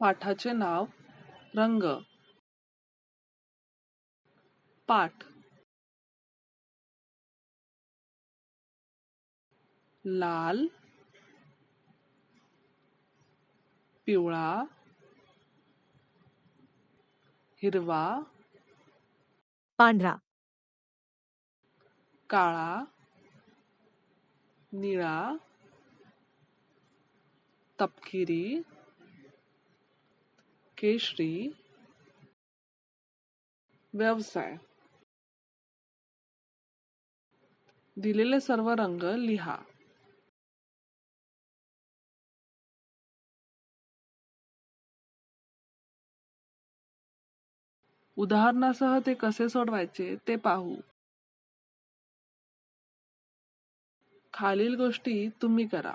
पाठाचे नाव रंग. पाठ. लाल, पिवळा, हिरवा, पांढरा, काळा, निळा, तपकिरी, केशरी. व्यवसाय. दिलेले सर्व रंग लिहा. उदाहरणासह ते कसे सोडवायचे ते पाहू. खालील गोष्टी तुम्ही करा.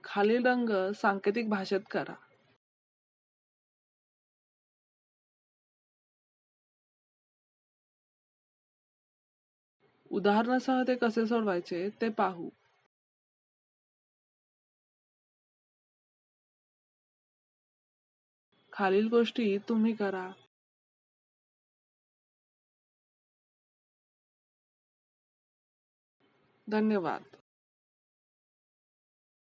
खालील रंग सांकेतिक भाषेत करा. उदाहरणासह ते कसे सोडवायचे ते पाहू. खालील गोष्टी तुम्ही करा. धन्यवाद.